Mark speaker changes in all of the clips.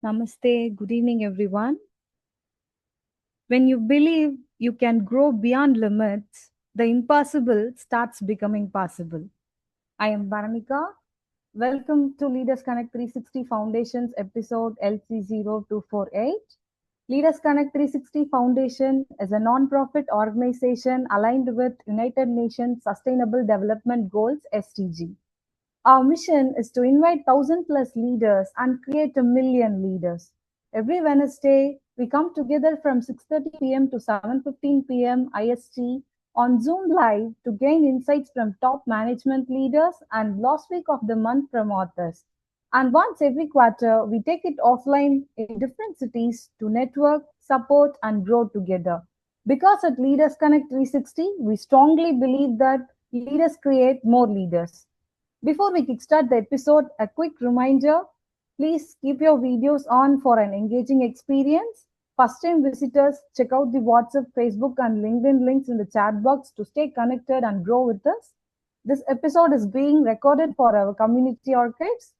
Speaker 1: Namaste, good evening, everyone. When you believe you can grow beyond limits, the impossible starts becoming possible. I am Bharamika. Welcome to Leaders Connect 360 Foundation's episode LC0248. Leaders Connect 360 Foundation is a non-profit organization aligned with United Nations Sustainable Development Goals (SDG). Our mission is to invite 1,000 plus leaders and create 1,000,000 leaders. Every Wednesday, we come together from 6:30 p.m. to 7:15 p.m. IST on Zoom Live to gain insights from top management leaders and last week of the month from authors. And once every quarter, we take it offline in different cities to network, support, and grow together. Because at Leaders Connect 360, we strongly believe that leaders create more leaders. Before we kickstart the episode, a quick reminder, please keep your videos on for an engaging experience. First time visitors, check out the WhatsApp, Facebook, and LinkedIn links in the chat box to stay connected and grow with us. This episode is being recorded for our community archives.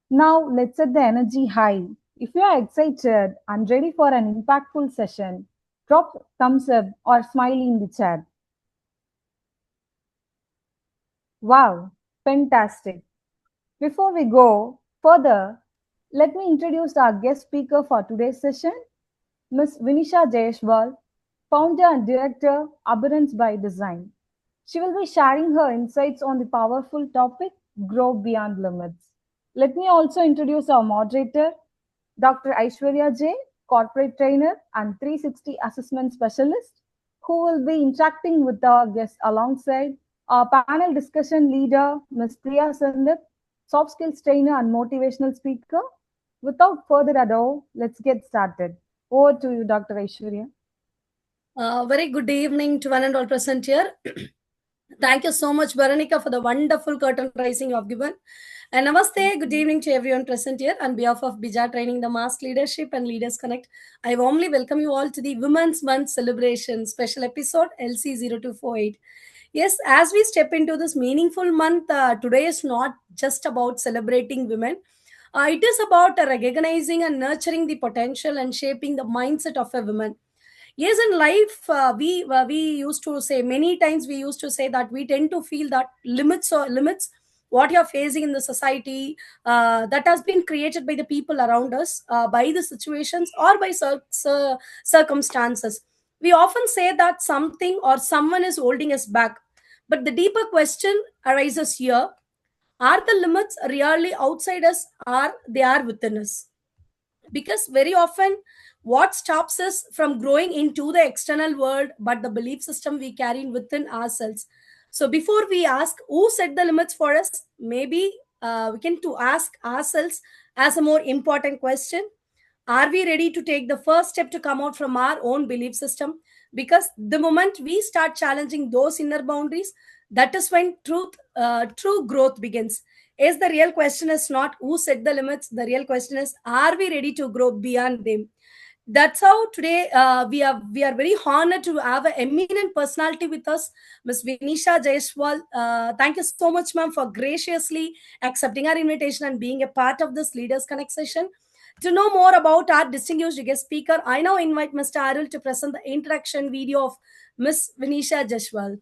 Speaker 1: Now, let's set the energy high. If you are excited and ready for an impactful session, drop thumbs up or smiley in the chat. Wow, fantastic. Before we go further, let me introduce our guest speaker for today's session, Ms. Vinisha Jayaswal, founder and director, Abundance by Design. She will be sharing her insights on the powerful topic, Grow Beyond Limits. Let me also introduce our moderator, Dr. Ishwarya J, corporate trainer and 360 assessment specialist, who will be interacting with our guests alongside our panel discussion leader, Ms. Priya Sandeep, soft skills trainer and motivational speaker. Without further ado, let's get started. Over to you, Dr. Ishwarya.
Speaker 2: Very good evening to one and all present here. Thank you so much, Bharamika, for the wonderful curtain rising you have given. And namaste, good evening to everyone present here. On behalf of BIJA Training the Mass Leadership and Leaders Connect, I warmly welcome you all to the Women's Month celebration special episode LC0248. Yes, as we step into this meaningful month, today is not just about celebrating women. It is about recognizing and nurturing the potential and shaping the mindset of a woman. Yes, in life, we used to say many times, we used to say that we tend to feel that limits what you're facing in the society, that has been created by the people around us, by the situations or by circumstances. We often say that something or someone is holding us back, but the deeper question arises here: are the limits really outside us, or they are within us? Because very often what stops us from growing into the external world but the belief system we carry within ourselves. So before we ask who set the limits for us, maybe we can to ask ourselves as a more important question: are we ready to take the first step to come out from our own belief system? Because the moment we start challenging those inner boundaries, that is when true growth begins. Is the real question is not who set the limits, the real question is, are we ready to grow beyond them? That's how today we are very honored to have an eminent personality with us, Ms. Vinisha Jayaswal. Thank you so much, ma'am, for graciously accepting our invitation and being a part of this Leaders Connect session. To know more about our distinguished guest speaker, I now invite Mr. Arul to present the introduction video of Miss Vinisha Jayaswal.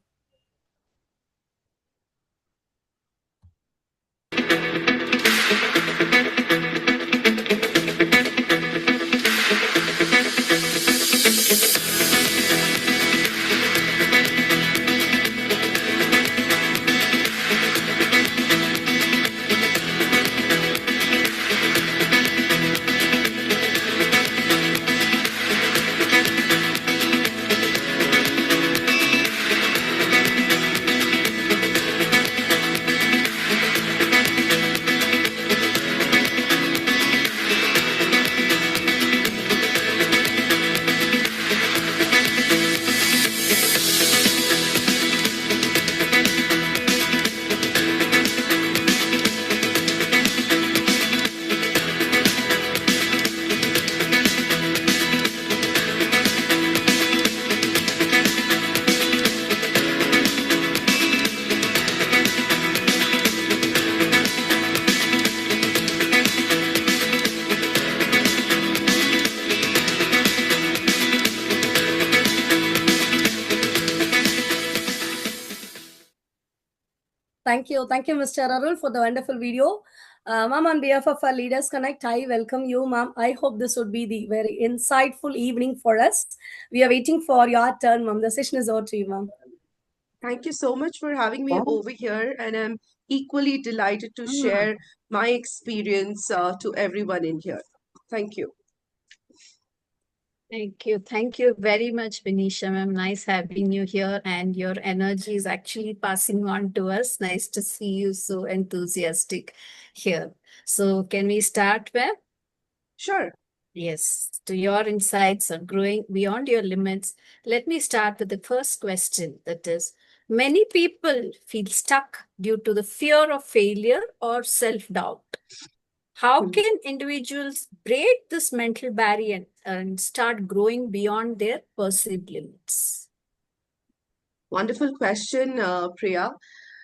Speaker 2: Thank you, Mr. Arul, for the wonderful video. Ma'am, on behalf of our Leaders Connect, I welcome you, ma'am. I hope this would be the very insightful evening for us. We are waiting for your turn, ma'am. The session is over to you, ma'am.
Speaker 3: Thank you so much for having me over here, and I'm equally delighted to share my experience to everyone in here. Thank you.
Speaker 4: Thank you. Thank you very much, Vinisha ma'am. Nice having you here, and your energy is actually passing on to us. Nice to see you so enthusiastic here. So can we start, ma'am?
Speaker 3: Sure.
Speaker 4: Yes, to your insights on growing beyond your limits, let me start with the first question. That is, many people feel stuck due to the fear of failure or self-doubt. How can individuals break this mental barrier and start growing beyond their perceived limits?
Speaker 3: Wonderful question, Priya.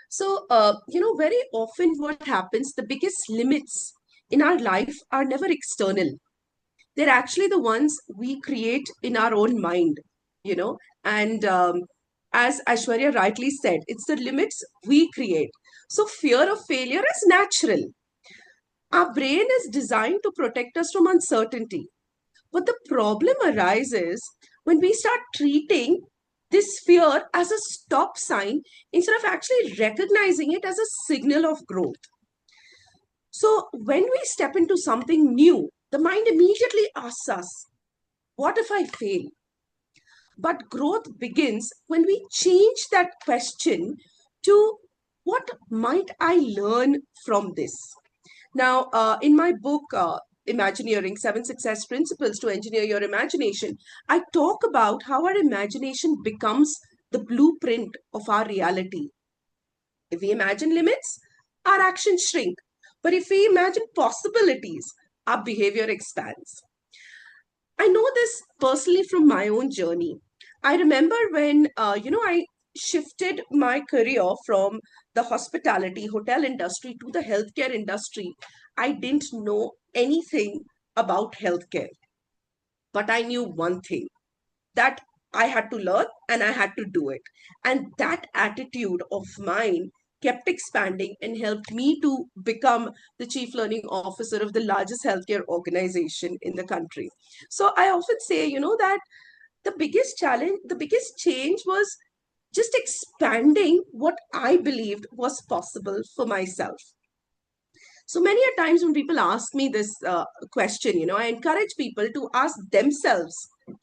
Speaker 3: So, very often what happens, the biggest limits in our life are never external. They're actually the ones we create in our own mind, and as Aishwarya rightly said, it's the limits we create. So, fear of failure is natural. Our brain is designed to protect us from uncertainty. But the problem arises when we start treating this fear as a stop sign instead of actually recognizing it as a signal of growth. So, when we step into something new, the mind immediately asks us, what if I fail? But growth begins when we change that question to, what might I learn from this? Now, in my book, Imagineering 7 Success Principles to Engineer Your Imagination, I talk about how our imagination becomes the blueprint of our reality. If we imagine limits, our actions shrink. But if we imagine possibilities, our behavior expands. I know this personally from my own journey. I remember when, I shifted my career from the hospitality hotel industry to the healthcare industry. I didn't know anything about healthcare, but I knew one thing, that I had to learn and I had to do it. And that attitude of mine kept expanding and helped me to become the chief learning officer of the largest healthcare organization in the country. So I often say, that the biggest challenge, the biggest change was just expanding what I believed was possible for myself. So many a times when people ask me this question, I encourage people to ask themselves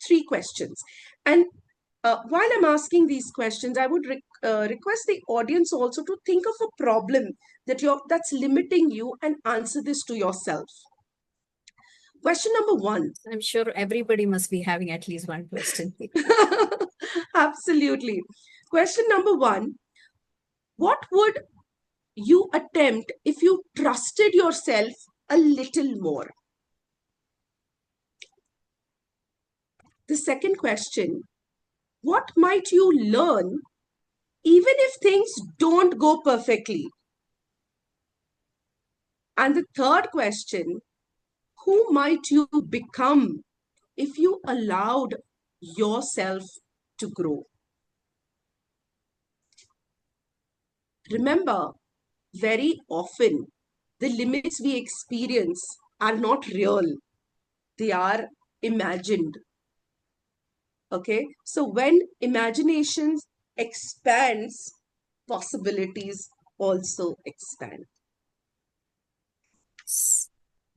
Speaker 3: 3 questions. And while I'm asking these questions, I would request the audience also to think of a problem that's limiting you and answer this to yourself. Question number 1.
Speaker 4: I'm sure everybody must be having at least one question.
Speaker 3: Absolutely. Question number 1. What would you attempt if you trusted yourself a little more? The second question, what might you learn even if things don't go perfectly? And the third question, who who might you become if you allowed yourself to grow? Remember, very often the limits we experience are not real, they are imagined. Okay, so when imagination expands, possibilities also expand.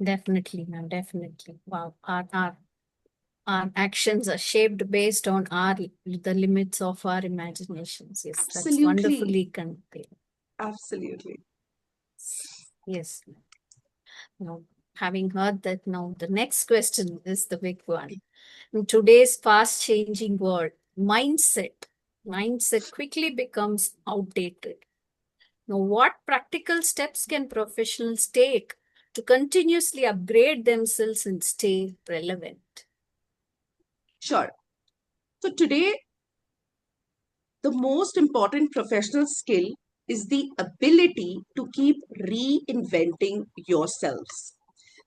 Speaker 4: Definitely, ma'am. Definitely. Wow. Our actions are shaped based on the limits of our imaginations. Yes, that's
Speaker 3: Absolutely,
Speaker 4: wonderfully conveyed.
Speaker 3: absolutely.
Speaker 4: Yes. Now, having heard that, now the next question is the big one. In today's fast-changing world, mindset quickly becomes outdated. Now, what practical steps can professionals take to continuously upgrade themselves and stay relevant?
Speaker 3: Sure. So today, the most important professional skill is the ability to keep reinventing yourselves.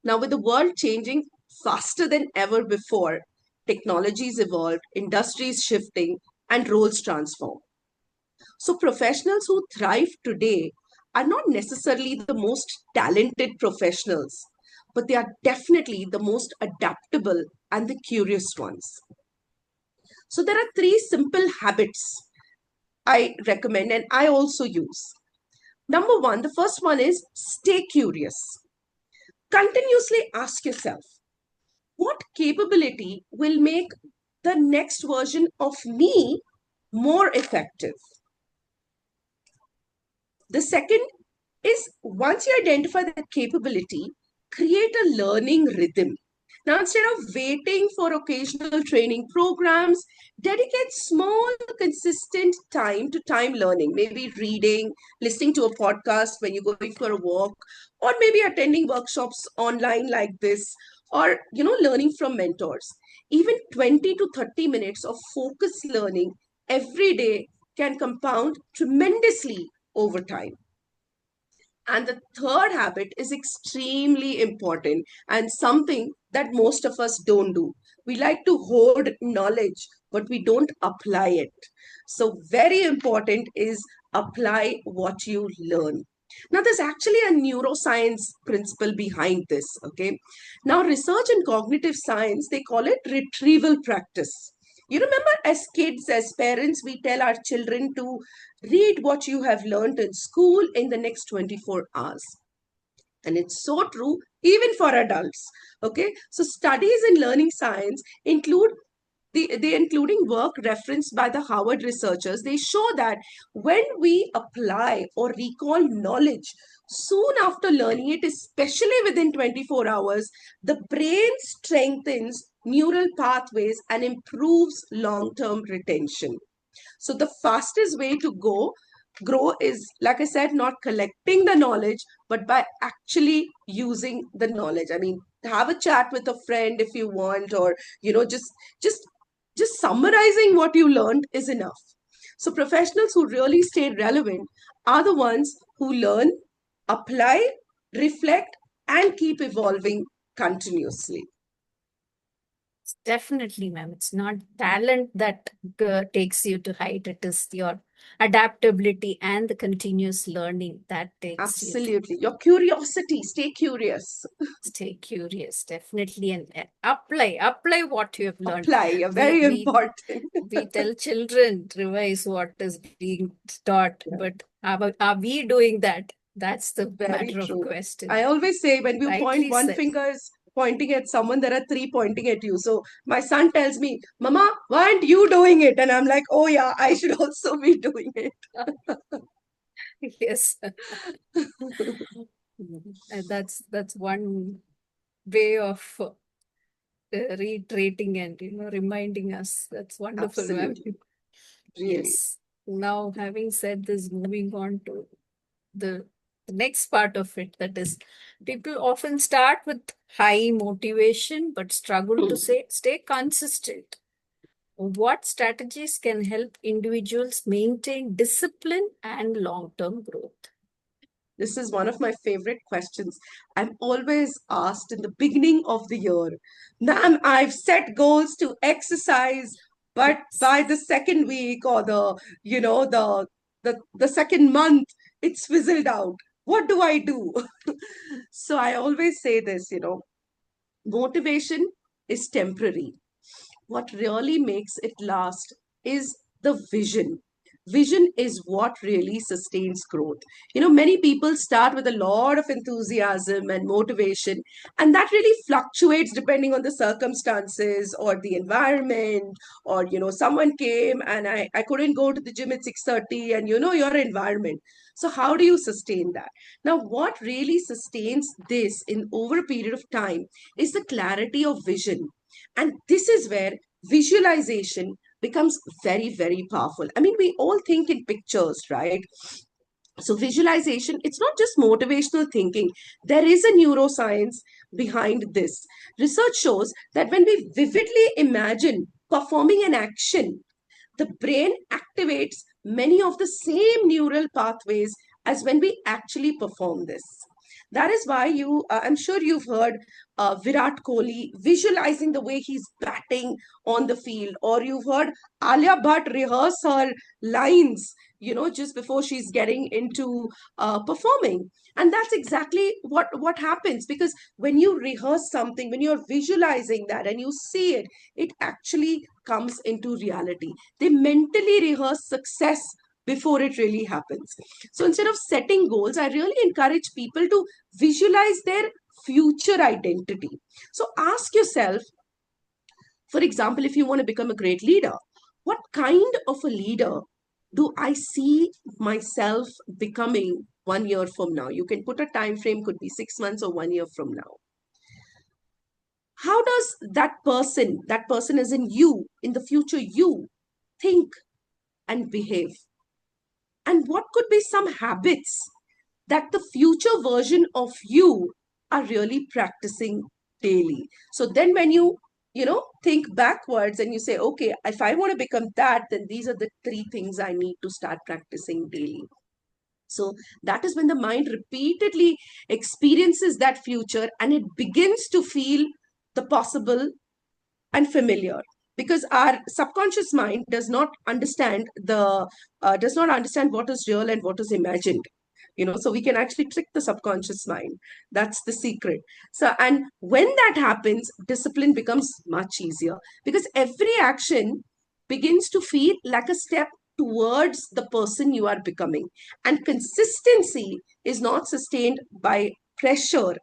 Speaker 3: Now, with the world changing faster than ever before, technologies evolved, industries shifting, and roles transform. So, professionals who thrive today are not necessarily the most talented professionals, but they are definitely the most adaptable and the curious ones. So, there are three simple habits I recommend and I also use. Number one, the first one is stay curious. Continuously ask yourself, what capability will make the next version of me more effective? The second is once you identify the capability, create a learning rhythm. Now, instead of waiting for occasional training programs, dedicate small, consistent time to time learning, maybe reading, listening to a podcast when you're going for a walk, or maybe attending workshops online like this, or learning from mentors. Even 20 to 30 minutes of focused learning every day can compound tremendously over time. And the third habit is extremely important and something that most of us don't do. We like to hoard knowledge, but we don't apply it. So, very important is apply what you learn. Now, there's actually a neuroscience principle behind this. Okay. Now, research in cognitive science, they call it retrieval practice. You remember, as kids, as parents, we tell our children to read what you have learned in school in the next 24 hours. And it's so true even for adults. Okay, so studies in learning science include the including work referenced by the Harvard researchers. They show that when we apply or recall knowledge soon after learning it, especially within 24 hours, the brain strengthens neural pathways and improves long-term retention. So the fastest way to grow is, like I said, not collecting the knowledge, but by actually using the knowledge. I mean, have a chat with a friend if you want, or just just summarizing what you learned is enough. So professionals who really stay relevant are the ones who learn, apply, reflect, and keep evolving continuously.
Speaker 4: Definitely, ma'am. It's not talent that takes you to height. It is your adaptability and the continuous learning that takes you to
Speaker 3: Absolutely. Your curiosity, stay curious.
Speaker 4: stay curious. Definitely, and apply what you have learned.
Speaker 3: Apply,
Speaker 4: We
Speaker 3: very
Speaker 4: we
Speaker 3: important.
Speaker 4: we tell children revise what is being taught,
Speaker 3: Yeah,
Speaker 4: but are we doing that? That's the
Speaker 3: very
Speaker 4: matter of
Speaker 3: true.
Speaker 4: question.
Speaker 3: I always say when you point
Speaker 4: Rightly
Speaker 3: one
Speaker 4: said.
Speaker 3: finger is pointing at someone, there are three pointing at you. So my son tells me, Mama, why aren't you doing it? And I'm like, oh yeah, I should also be doing it.
Speaker 4: Yes. And that's one way of reiterating and reminding us. That's wonderful, ma'am.
Speaker 3: Absolutely. Really.
Speaker 4: Yes. Now, having said this, moving on to the, the next part of it, that is, people often start with high motivation but struggle to stay consistent. What strategies can help individuals maintain discipline and long-term growth?
Speaker 3: This is one of my favorite questions. I'm always asked in the beginning of the year, ma'am, I've set goals to exercise, but
Speaker 4: Yes.
Speaker 3: by the second week or the second month, it's fizzled out. What do I do? So I always say this, motivation is temporary. What really makes it last is the vision. Vision is what really sustains growth. Many people start with a lot of enthusiasm and motivation, and that really fluctuates depending on the circumstances or the environment, or someone came and I couldn't go to the gym at 6:30, and your environment. So how do you sustain that? Now, what really sustains this in over a period of time is the clarity of vision. And this is where visualization becomes very, very powerful. I mean, we all think in pictures, right? So, visualization, it's not just motivational thinking. There is a neuroscience behind this. Research shows that when we vividly imagine performing an action, the brain activates many of the same neural pathways as when we actually perform this. That is why I'm sure you've heard Virat Kohli visualizing the way he's batting on the field, or you've heard Alia Bhatt rehearse her lines, just before she's getting into performing. And that's exactly what happens, because when you rehearse something, when you're visualizing that and you see it, it actually comes into reality. They mentally rehearse success before it really happens. So instead of setting goals, I really encourage people to visualize their future identity. So ask yourself, for example, if you want to become a great leader, what kind of a leader do I see myself becoming 1 year from now? You can put a time frame, could be 6 months or 1 year from now. How does that person is in you, in the future you, think and behave? And what could be some habits that the future version of you are really practicing daily? So then when you think backwards and you say, okay, if I want to become that, then these are the three things I need to start practicing daily. So that is when the mind repeatedly experiences that future and it begins to feel the possible and familiar, because our subconscious mind does not understand what is real and what is imagined. So we can actually trick the subconscious mind. That's the secret. So, and when that happens, discipline becomes much easier, because every action begins to feel like a step towards the person you are becoming. And consistency is not sustained by pressure,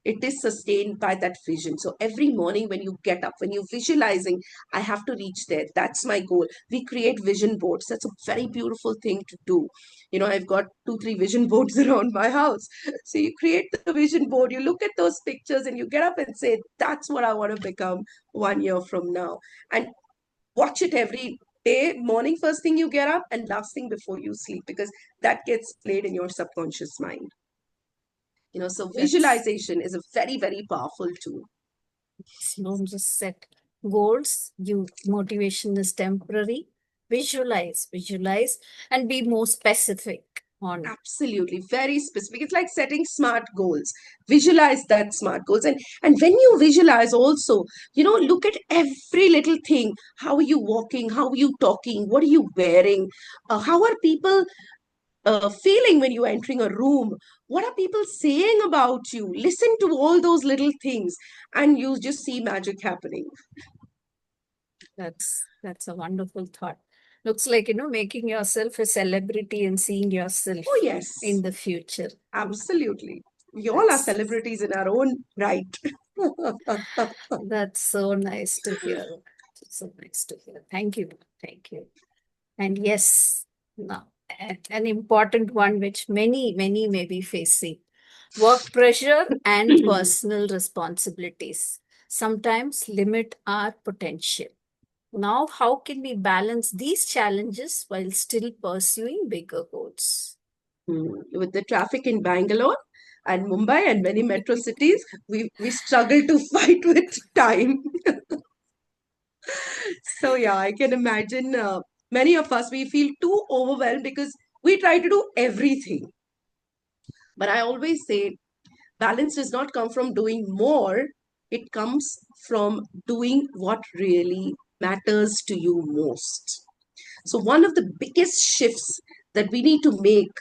Speaker 3: it is sustained by that vision. So every morning when you get up, when you're visualizing, I have to reach there, that's my goal. We create vision boards. That's a very beautiful thing to do. I've got 2 3 vision boards around my house. So you create the vision board, you look at those pictures, and you get up and say, that's what I want to become 1 year from now. And watch it every day, morning, first thing you get up, and last thing before you sleep, because that gets played in your subconscious mind. So
Speaker 4: That's
Speaker 3: visualization is a very, very powerful tool.
Speaker 4: don't just set goals. You motivation is temporary. Visualize, and be more specific on.
Speaker 3: Absolutely, very specific. It's like setting smart goals. Visualize that smart goals, and when you visualize, also, look at every little thing. How are you walking? How are you talking? What are you wearing? How are people feeling when you're entering a room? What are people saying about you? Listen to all those little things, and you just see magic happening.
Speaker 4: That's a wonderful thought. Looks like, making yourself a celebrity and seeing yourself
Speaker 3: Oh yes,
Speaker 4: in the future.
Speaker 3: absolutely. We all are
Speaker 4: That's
Speaker 3: celebrities in our own right.
Speaker 4: that's so nice to hear. So nice to hear. Thank you. Thank you. And yes, now an important one which many may be facing: work pressure and personal responsibilities sometimes limit our potential. Now, how can we balance these challenges while still pursuing bigger goals?
Speaker 3: With the traffic in Bangalore and Mumbai and many metro cities, we struggle to fight with time. So yeah, I can imagine many of us, we feel too overwhelmed because we try to do everything. But I always say balance does not come from doing more, it comes from doing what really matters to you most. So, one of the biggest shifts that we need to make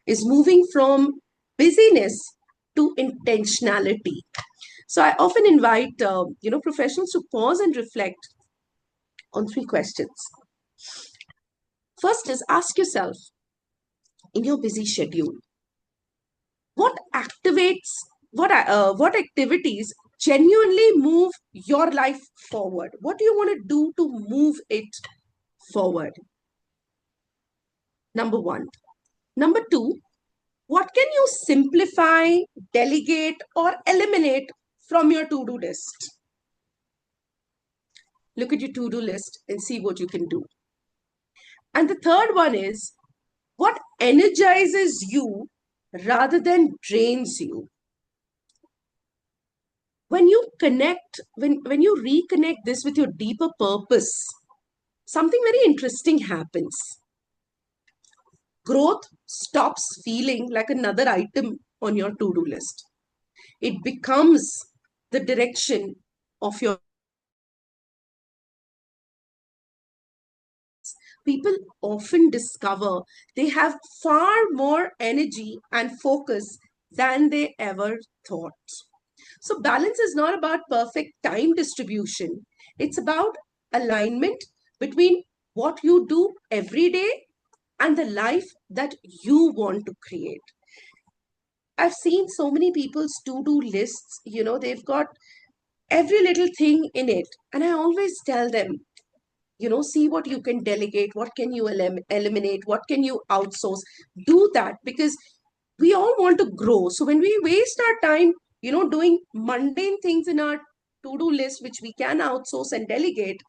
Speaker 3: is moving from busyness to intentionality. So, I often invite professionals to pause and reflect on three questions. First is ask yourself in your busy schedule, what activates what activities genuinely move your life forward? What do you want to do to move it forward? Number one. Number two, what can you simplify, delegate, or eliminate from your to-do list? Look at your to-do list and see what you can do. And the third one is, what energizes you rather than drains you? When you connect, when you reconnect this with your deeper purpose, something very interesting happens. Growth stops feeling like another item on your to-do list. It becomes the direction of your. People often discover they have far more energy and focus than they ever thought. So, balance is not about perfect time distribution, it's about alignment between what you do every day and the life that you want to create. I've seen so many people's to do lists, they've got every little thing in it. And I always tell them, see what you can delegate, what can you eliminate, what can you outsource. Do that, because we all want to grow. So when we waste our time, doing mundane things in our to-do list, which we can outsource and delegate,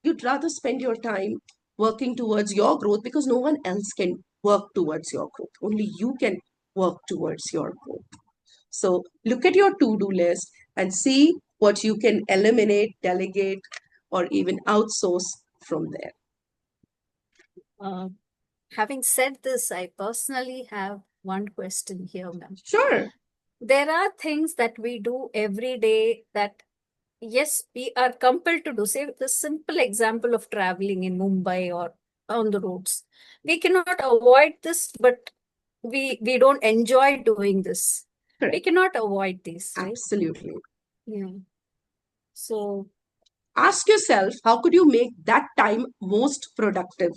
Speaker 3: you'd rather spend your time working towards your growth, because no one else can work towards your growth. Only you can work towards your growth. So look at your to-do list and see what you can eliminate, delegate, or even outsource from there.
Speaker 4: Having said this, I personally have one question here, ma'am.
Speaker 3: Sure.
Speaker 4: There are things that we do every day that, yes, we are compelled to do. Say the simple example of traveling in Mumbai or on the roads. We cannot avoid this, but we don't enjoy doing this.
Speaker 3: Correct.
Speaker 4: We cannot avoid this, right?
Speaker 3: Absolutely.
Speaker 4: Yeah. So
Speaker 3: ask yourself, how could you make that time most productive?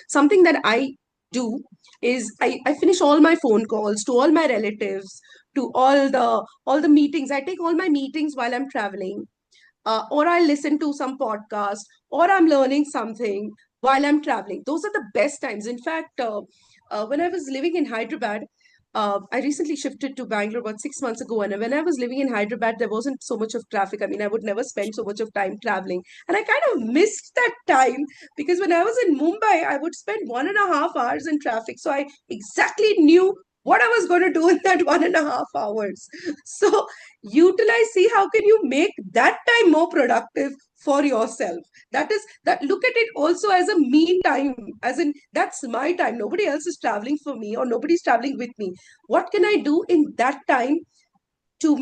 Speaker 3: Something that I do is I finish all my phone calls to all my relatives, to all the meetings. I take all my meetings while I'm traveling, or I listen to some podcast, or I'm learning something while I'm traveling. Those are the best times. In fact, when I was living in Hyderabad, I recently shifted to Bangalore about 6 months ago. And when I was living in Hyderabad, there wasn't so much of traffic. I mean, I would never spend so much of time traveling. And I kind of missed that time, because when I was in Mumbai, I would spend 1.5 hours in traffic. So I exactly knew what I was going to do in that 1.5 hours. So utilize, see how can you make that time more productive for yourself. That is that, look at it also as a me time, as in that's my time. Nobody else is traveling for me, or nobody's traveling with me. What can I do in that time to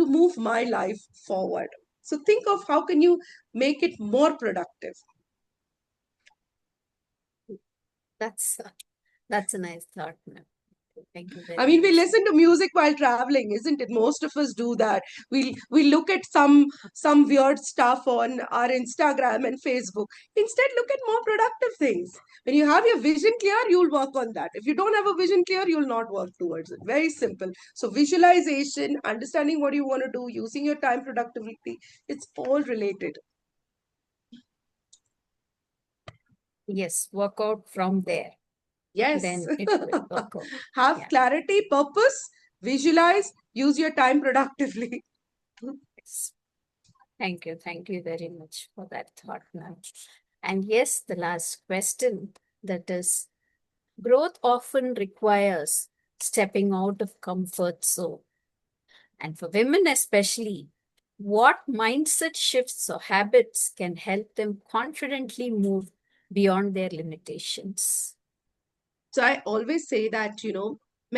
Speaker 3: move my life forward? So think of how can you make it more productive.
Speaker 4: that's a nice thought, ma'am. Thank you very
Speaker 3: I mean, we
Speaker 4: much.
Speaker 3: listen to music while traveling, isn't it? Most of us do that. We look at some weird stuff on our Instagram and Facebook. Instead, look at more productive things. When you have your vision clear, you'll work on that. If you don't have a vision clear, you'll not work towards it. Very simple. So visualization, understanding what you want to do, using your time productively, it's all related.
Speaker 4: Yes, work out from there.
Speaker 3: Yes.
Speaker 4: Then it will work out.
Speaker 3: Have
Speaker 4: Yeah.
Speaker 3: clarity, purpose, visualize, use your time productively.
Speaker 4: Yes. Thank you. Thank you very much for that thought, ma'am. And yes, the last question, that is, growth often requires stepping out of comfort zone. And for women especially, what mindset shifts or habits can help them confidently move beyond their limitations?
Speaker 3: So I always say that,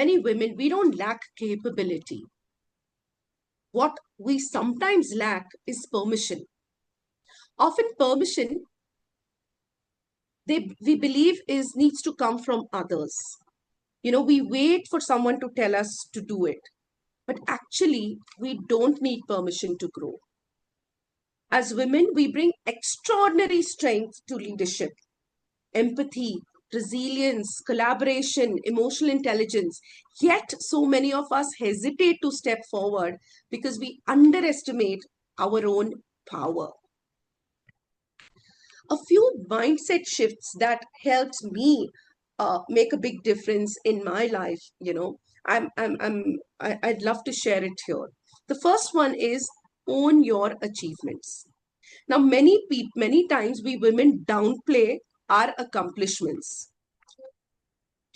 Speaker 3: many women, we don't lack capability. What we sometimes lack is permission. Often permission, we believe is needs to come from others. We wait for someone to tell us to do it. But actually, we don't need permission to grow. As women, we bring extraordinary strength to leadership, empathy, resilience, collaboration, emotional intelligence. Yet, so many of us hesitate to step forward because we underestimate our own power. A few mindset shifts that helped me make a big difference in my life. I'd love to share it here. The first one is own your achievements. Now, many times we women downplay our accomplishments.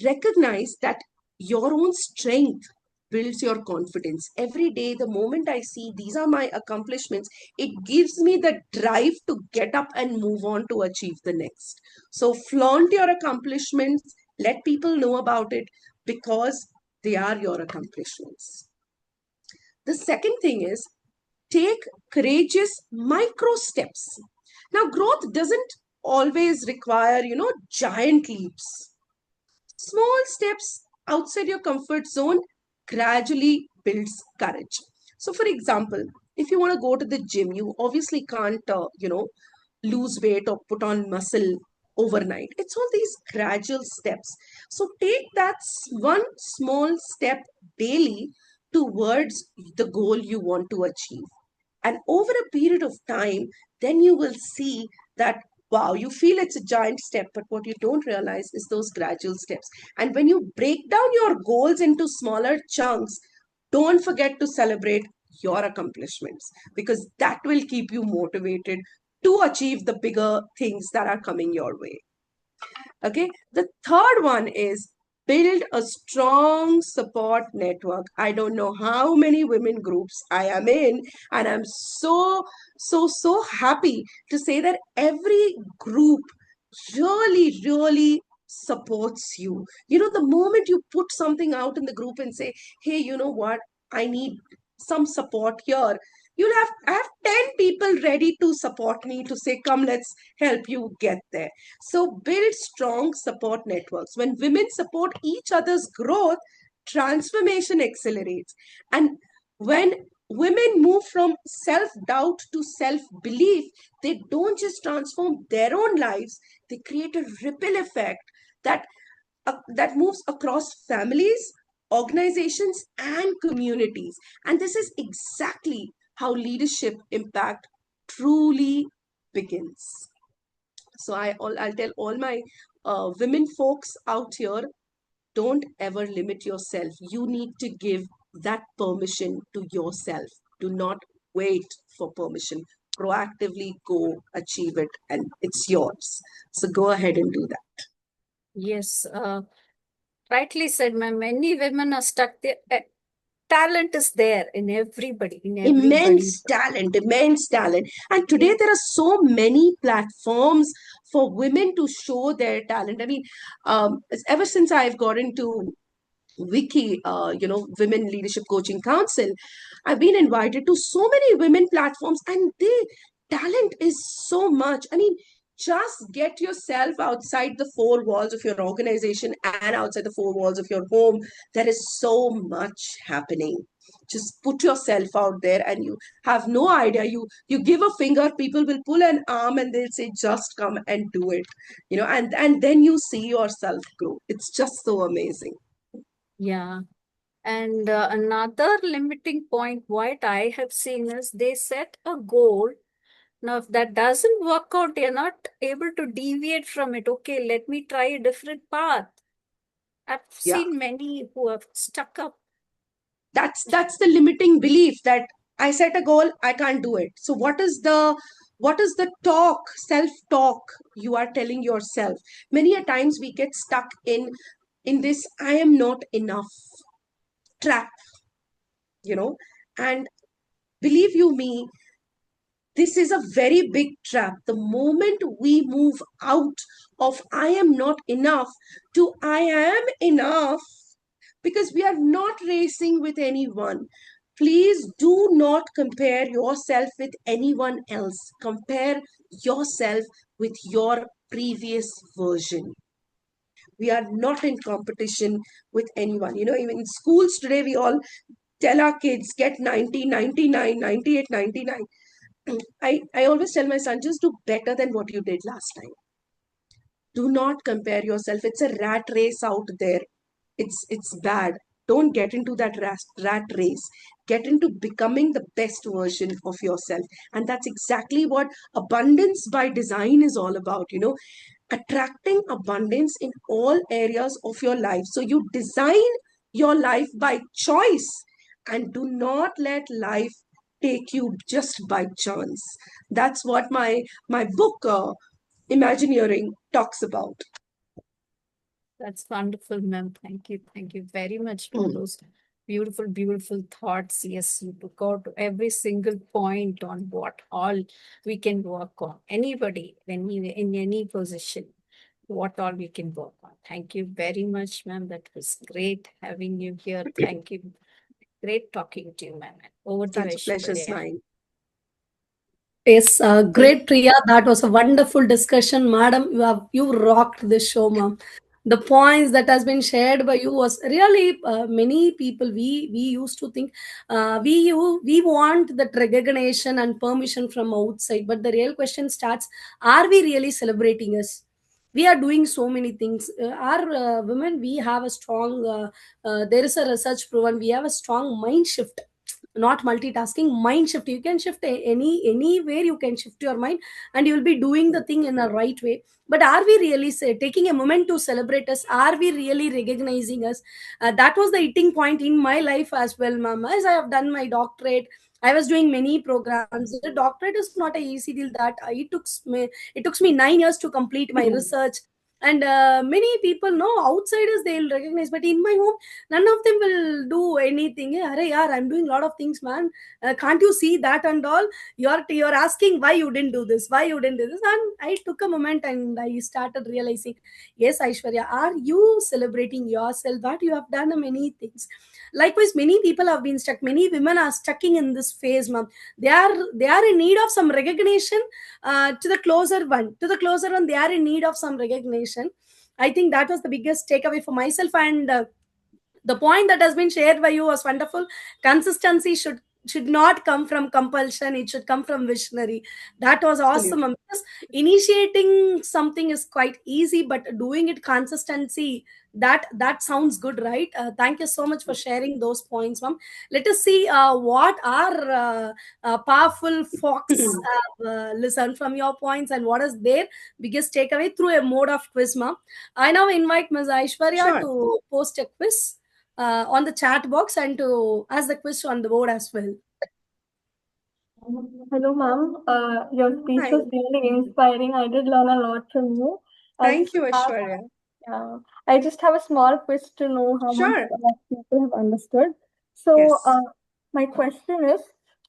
Speaker 3: Recognize that your own strength builds your confidence. Every day, the moment I see these are my accomplishments, it gives me the drive to get up and move on to achieve the next. So, flaunt your accomplishments, let people know about it because they are your accomplishments. The second thing is take courageous micro steps. Now, growth doesn't always require, giant leaps. Small steps outside your comfort zone gradually builds courage. So, for example, if you want to go to the gym, you obviously can't, lose weight or put on muscle overnight. It's all these gradual steps. So, take that one small step daily towards the goal you want to achieve. And over a period of time, then you will see that, wow, you feel it's a giant step, but what you don't realize is those gradual steps. And when you break down your goals into smaller chunks, don't forget to celebrate your accomplishments because that will keep you motivated to achieve the bigger things that are coming your way. Okay. The third one is build a strong support network. I don't know how many women groups I am in, and I'm so happy to say that every group really supports you. The moment you put something out in the group and say, hey, you know what? I need some support here. You'll have 10 people ready to support me to say, come, let's help you get there. So build strong support networks. When women support each other's growth, transformation accelerates. And when women move from self-doubt to self-belief, they don't just transform their own lives, they create a ripple effect that that moves across families, organizations, and communities. And this is exactly how leadership impact truly begins. So I'll tell all my women folks out here, don't ever limit yourself. You need to give that permission to yourself. Do not wait for permission. Proactively go achieve it, and it's yours. So go ahead and do that.
Speaker 4: Yes, rightly said, ma'am. Many women are stuck there. Talent is there in everybody, in everybody.
Speaker 3: Immense talent. And today
Speaker 4: Yeah.
Speaker 3: there are so many platforms for women to show their talent. I mean, ever since I've got into Wiki, Women Leadership Coaching Council, I've been invited to so many women platforms, and the talent is so much. I mean, just get yourself outside the four walls of your organization and outside the four walls of your home. There is so much happening. Just put yourself out there, and you have no idea. You give a finger, people will pull an arm, and they'll say, "Just come and do it." And then you see yourself grow. It's just so amazing.
Speaker 4: Yeah. And another limiting point, what I have seen is they set a goal. Now, if that doesn't work out, you're not able to deviate from it. Okay, let me try a different path. I've
Speaker 3: Yeah.
Speaker 4: seen many who have stuck up.
Speaker 3: That's the limiting belief that I set a goal, I can't do it. So what is the talk, self talk you are telling yourself? Many a times we get stuck in this I am not enough trap, you know and believe you me, this is a very big trap. The moment we move out of I am not enough to I am enough, because we are not racing with anyone. Please do not compare yourself with anyone else. Compare yourself with your previous version. We are not in competition with anyone. Even in schools today, we all tell our kids get 90, 99, 98, 99. I always tell my son, just do better than what you did last time. Do not compare yourself. It's a rat race out there. It's bad. Don't get into that rat race. Get into becoming the best version of yourself. And that's exactly what abundance by design is all about, attracting abundance in all areas of your life. So you design your life by choice, and do not let life take you just by chance. That's what my book Imagineering talks about.
Speaker 4: That's wonderful, ma'am. Thank you. Thank you very much for those beautiful, beautiful thoughts. Yes, you got every single point on what all we can work on. Anybody, when we in any position, what all we can work on. Thank you very much, ma'am. That was great having you here. Thank you. Great talking to you, ma'am. Over to you,
Speaker 3: Such a pleasure's
Speaker 4: Ishwarya.
Speaker 3: mine.
Speaker 2: Yes, great, Priya. That was a wonderful discussion, madam. You rocked this show, ma'am. The points that has been shared by you was really many people. We used to think we want that recognition and permission from outside, but the real question starts: are we really celebrating us? We are doing so many things. Our women, we have a strong. There is a research proven we have a strong mind shift, not multitasking, mind shift. You can shift anywhere, you can shift your mind, and you will be doing the thing in a right way. But are we really taking a moment to celebrate us? Are we really recognizing us? That was the hitting point in my life as well, ma'am. As I have done my doctorate, I was doing many programs. The doctorate is not a easy deal. That it took me 9 years to complete my research. And many people know outsiders, they'll recognize, but in my home none of them will do anything. Arey yaar, I'm doing a lot of things, man. Can't you see that and all? You're asking why you didn't do this, why you didn't do this. And I took a moment and I started realizing, yes, Aishwarya, are you celebrating yourself that you have done many things? Likewise, many people have been stuck, many women are stuck in this phase, ma'am. They are in need of some recognition. To the closer one, they are in need of some recognition. I think that was the biggest takeaway for myself. And the point that has been shared by you was wonderful. Consistency should not come from compulsion, it should come from visionary. That was awesome.
Speaker 3: Absolutely.
Speaker 2: Because initiating something is quite easy, but doing it consistency, that sounds good, right? Thank you so much for sharing those points, ma'am. Let us see what our powerful fox listen from your points, and what is their biggest takeaway through a mode of quiz, ma'am. I now invite Ms. Aishwarya
Speaker 3: Sure.
Speaker 2: to post a quiz on the chat box and to ask the question on the board as well.
Speaker 1: Hello, ma'am. Your speech
Speaker 3: Hi.
Speaker 1: was really inspiring. I did learn a lot from you. I
Speaker 3: Thank
Speaker 1: just
Speaker 3: you,
Speaker 1: have,
Speaker 3: Ishwarya.
Speaker 1: I just have a small quiz to know how much
Speaker 3: Sure.
Speaker 1: people have understood. So,
Speaker 3: Yes.
Speaker 1: my question is,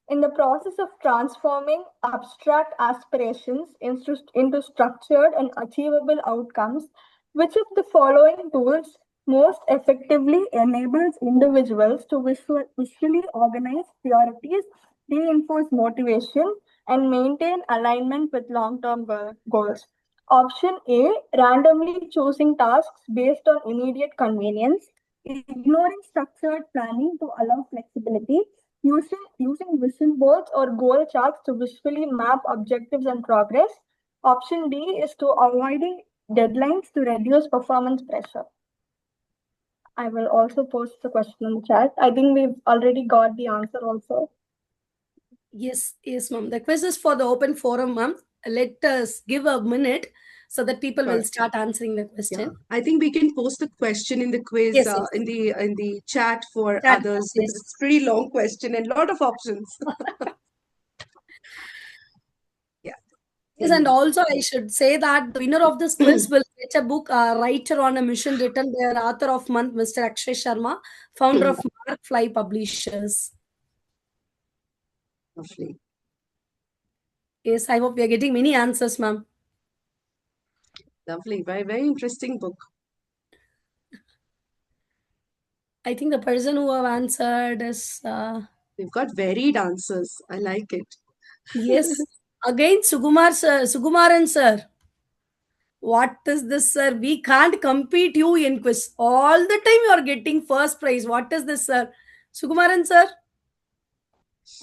Speaker 1: in the process of transforming abstract aspirations into structured and achievable outcomes, which of the following tools most effectively enables individuals to visually organize priorities, reinforce motivation, and maintain alignment with long-term goals? Option A, randomly choosing tasks based on immediate convenience, ignoring structured planning to allow flexibility, using vision boards or goal charts to visually map objectives and progress. Option D is to avoiding deadlines to reduce performance pressure. I will also post the question in the chat. I think we've already got the answer also.
Speaker 2: Yes, ma'am. The quiz is for the open forum, ma'am. Let us give a minute so that people will
Speaker 3: Sure.
Speaker 2: start answering the
Speaker 3: Yeah.
Speaker 2: question.
Speaker 3: I think we can post the question in the quiz
Speaker 2: Yes.
Speaker 3: in the chat for
Speaker 2: Chat box,
Speaker 3: others, because
Speaker 2: yes.
Speaker 3: it's a pretty long question and a lot of options. Yeah.
Speaker 2: Yes, and also I should say that the winner of this quiz will get a book, Writer on a Mission, written by our author of month, Mr. Akshay Sharma, founder of Mark Fly Publishers.
Speaker 3: Lovely.
Speaker 2: Yes, I hope we are getting many answers, ma'am.
Speaker 3: Lovely. Very, very interesting book.
Speaker 2: I think the person who have answered is
Speaker 3: We've got varied answers. I like it.
Speaker 2: yes. Again, Sugumaran sir. What is this, sir? We can't compete you in quiz. All the time you are getting first prize. What is this, sir? Sugumaran sir.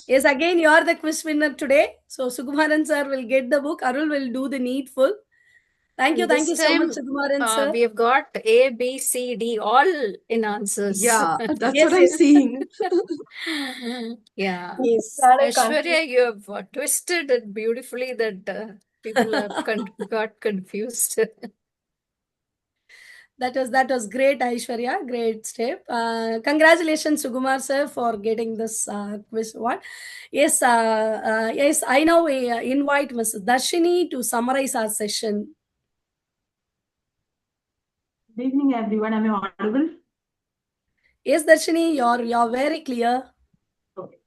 Speaker 2: Yes, again you are the quiz winner today. So Sugumaran sir will get the book. Arul will do the needful.
Speaker 4: And
Speaker 2: Thank
Speaker 4: this
Speaker 2: you so much,
Speaker 4: time,
Speaker 2: Sugumaran sir.
Speaker 4: we have got A, B, C, D all in answers.
Speaker 3: Yeah, that's
Speaker 2: Yes,
Speaker 3: what I'm
Speaker 2: yes,
Speaker 3: seeing.
Speaker 4: Yeah.
Speaker 2: yes.
Speaker 4: Aishwarya, you have twisted it beautifully that people have got confused.
Speaker 2: That was great, Aishwarya. Great step. Congratulations, Sugumar sir, for getting this quiz one. Yes, yes. I now invite Ms. Darshini to summarize our session.
Speaker 5: Good evening, everyone. Am I audible?
Speaker 2: Yes, Darshini, you're very clear.
Speaker 5: Okay.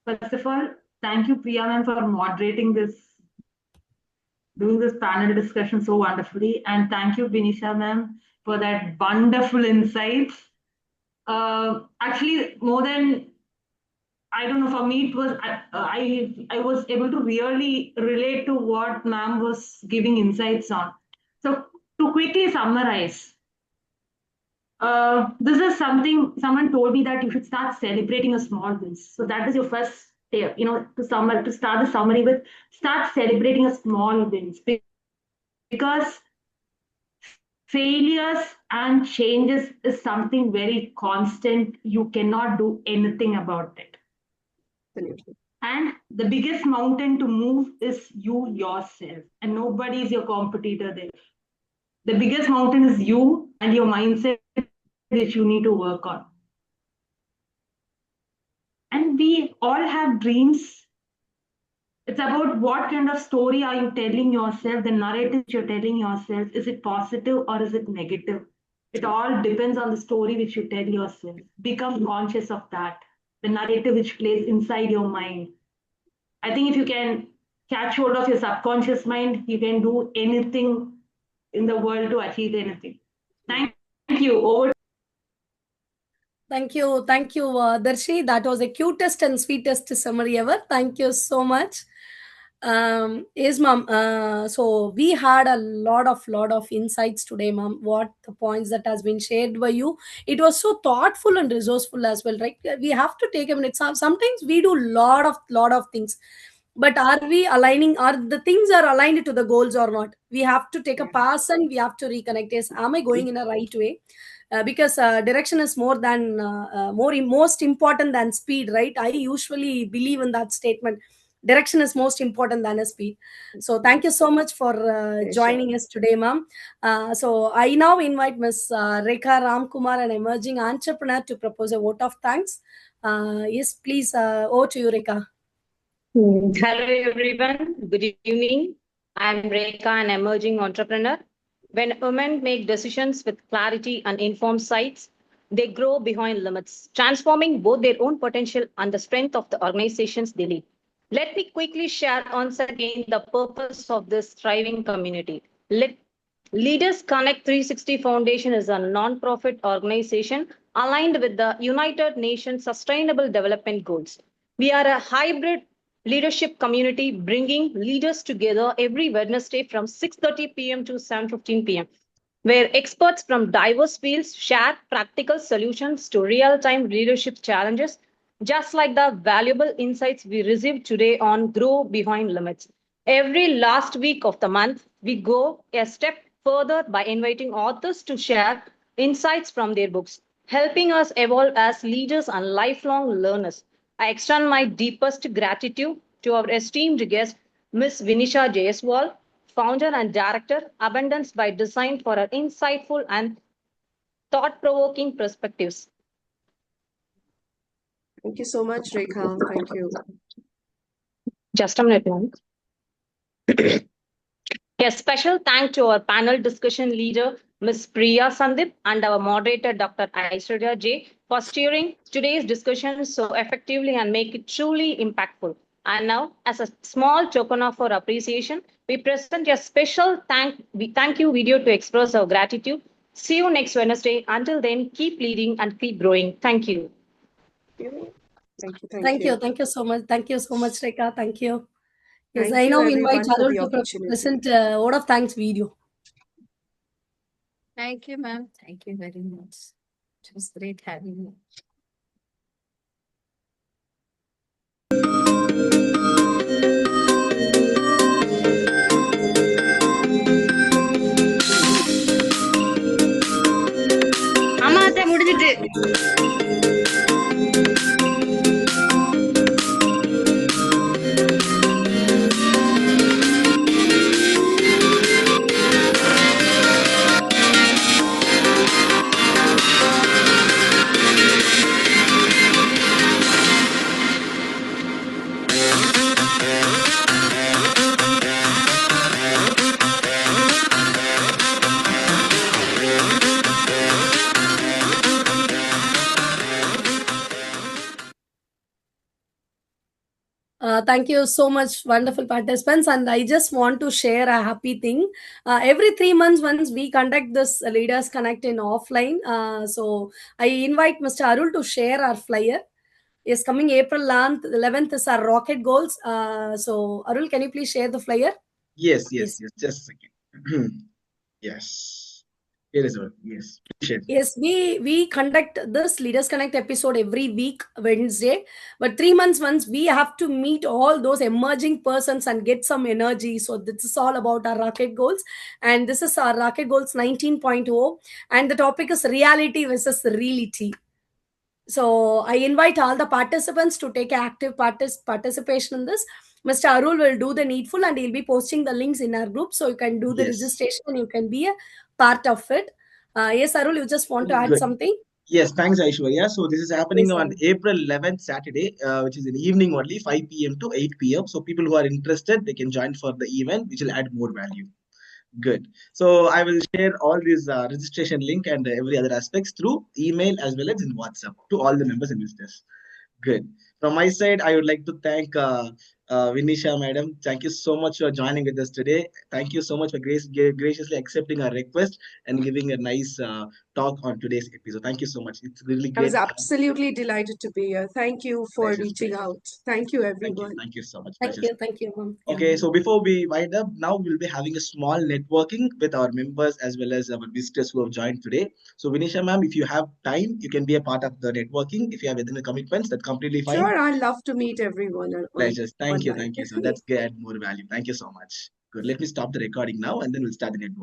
Speaker 5: First of all, thank you, Priya ma'am, for moderating doing this panel discussion so wonderfully, and thank you, Vinisha ma'am, for that wonderful insights. Actually, more than I don't know, for me it was I was able to really relate to what ma'am was giving insights on. So to quickly summarize, this is something someone told me that you should start celebrating a small wins. So that is your first step, to start the summary with, start celebrating a small wins, because failures and changes is something very constant. You cannot do anything about it.
Speaker 3: Absolutely.
Speaker 5: And the biggest mountain to move is you yourself, and nobody is your competitor there. The biggest mountain is you and your mindset, which you need to work on. And we all have dreams. It's about what kind of story are you telling yourself, the narrative you're telling yourself. Is it positive or is it negative? It all depends on the story which you tell yourself. Become conscious of that, the narrative which plays inside your mind. I think if you can catch hold of your subconscious mind, you can do anything in the world to achieve anything. Thank you. Over.
Speaker 2: Thank you, Darshi. That was the cutest and sweetest summary ever. Thank you so much. Yes, ma'am. So we had a lot of insights today, ma'am. What the points that has been shared by you, it was so thoughtful and resourceful as well, right? We have to take a minute. Sometimes we do lot of things, but are we aligning? Are the things are aligned to the goals or not? We have to take a pass and we have to reconnect. Yes, am I going in a right way? Because direction is more than most important than speed, right? I usually believe in that statement. Direction is most important than a speed. So thank you so much for
Speaker 3: Sure.
Speaker 2: joining us today, ma'am. So I now invite Ms. Rekha Ramkumar, an emerging entrepreneur, to propose a vote of thanks. Yes, please, over to you, Rekha.
Speaker 6: Hello everyone, good evening. I'm Rekha, an emerging entrepreneur. When women make decisions with clarity and informed sights, they grow behind limits, transforming both their own potential and the strength of the organizations they lead. Let me quickly share once again the purpose of this thriving community. Leaders Connect 360 Foundation is a non-profit organization aligned with the United Nations Sustainable Development Goals. We are a hybrid leadership community bringing leaders together every Wednesday from 6:30 p.m. to 7:15 p.m., where experts from diverse fields share practical solutions to real-time leadership challenges, just like the valuable insights we received today on Grow Behind Limits. Every last week of the month, we go a step further by inviting authors to share insights from their books, helping us evolve as leaders and lifelong learners. I extend my deepest gratitude to our esteemed guest, Ms. Vinisha Jayaswal, founder and director, Abundance by Design, for her insightful and thought-provoking perspectives.
Speaker 3: Thank you so much, Rekha. Thank you.
Speaker 6: Just a minute, ma'am. A special thank to our panel discussion leader, Ms. Priya Sandeep, and our moderator, Dr. Ishwarya J, for steering today's discussion so effectively and make it truly impactful. And now, as a small token of our appreciation, we present a special thank you video to express our gratitude. See you next Wednesday. Until then, keep leading and keep growing. Thank you.
Speaker 3: Thank you.
Speaker 2: Thank you so much. Thank you so much, Rekha. Thank you. Yes,
Speaker 3: Thank
Speaker 2: I
Speaker 3: you
Speaker 2: now invite
Speaker 3: everyone for
Speaker 2: Harul
Speaker 3: the
Speaker 2: to
Speaker 3: opportunity.
Speaker 2: present word of thanks video.
Speaker 4: Thank you, ma'am. Thank you very much. It was great having you.
Speaker 6: ஆமா அத்தை முடிஞ்சிட்டு
Speaker 2: Thank you so much, wonderful participants. And I just want to share a happy thing. Every 3 months, once we conduct this Leaders Connect in offline. So I invite Mr. Arul to share our flyer. Yes, coming April 11th is our rocket goals. So Arul, can you please share the flyer?
Speaker 7: Yes.
Speaker 2: Yes.
Speaker 7: Just a second. Yes. Here is one. Yes. Appreciate it.
Speaker 2: Yes, we conduct this Leaders Connect episode every week, Wednesday. But 3 months once, we have to meet all those emerging persons and get some energy. So this is all about our rocket goals. And this is our rocket goals 19.0. And the topic is reality versus reality. So I invite all the participants to take active participation in this. Mr. Arul will do the needful and he'll be posting the links in our group. So you can do the
Speaker 7: Yes.
Speaker 2: registration and you can be a part of it. Yes, Arul, you just want to add
Speaker 7: Good.
Speaker 2: something?
Speaker 7: Yes, thanks, Aishwarya. So this is happening
Speaker 2: Yes,
Speaker 7: on
Speaker 2: Arul.
Speaker 7: April 11th, Saturday, which is in the evening only, 5 p.m. to 8 p.m. So people who are interested, they can join for the event, which will add more value. Good. So I will share all these registration link and every other aspects through email as well as in WhatsApp to all the members and visitors. Good. From my side, I would like to thank Vinisha, madam. Thank you so much for joining with us today. Thank you so much for graciously accepting our request and giving a nice talk on today's episode. Thank you so much. It's really
Speaker 3: I was
Speaker 7: great.
Speaker 3: absolutely delighted to be here. Thank you for
Speaker 7: Pleasure,
Speaker 3: reaching
Speaker 7: pleasure.
Speaker 3: out. Thank you,
Speaker 7: Thank you.
Speaker 3: everyone.
Speaker 7: Thank you so much.
Speaker 2: Thank
Speaker 7: Pleasure.
Speaker 2: you. Thank you, ma'am. Yeah.
Speaker 7: Okay, so before we wind up, now we'll be having a small networking with our members as well as our visitors who have joined today. So, Vinisha ma'am, if you have time, you can be a part of the networking. If you have any commitments, that's completely fine.
Speaker 3: Sure, I'd love to meet everyone
Speaker 7: Pleasures. Thank you.
Speaker 3: online.
Speaker 7: Thank you. So that's good. Add more value. Thank you so much. Good. Let me stop the recording now and then we'll start the networking.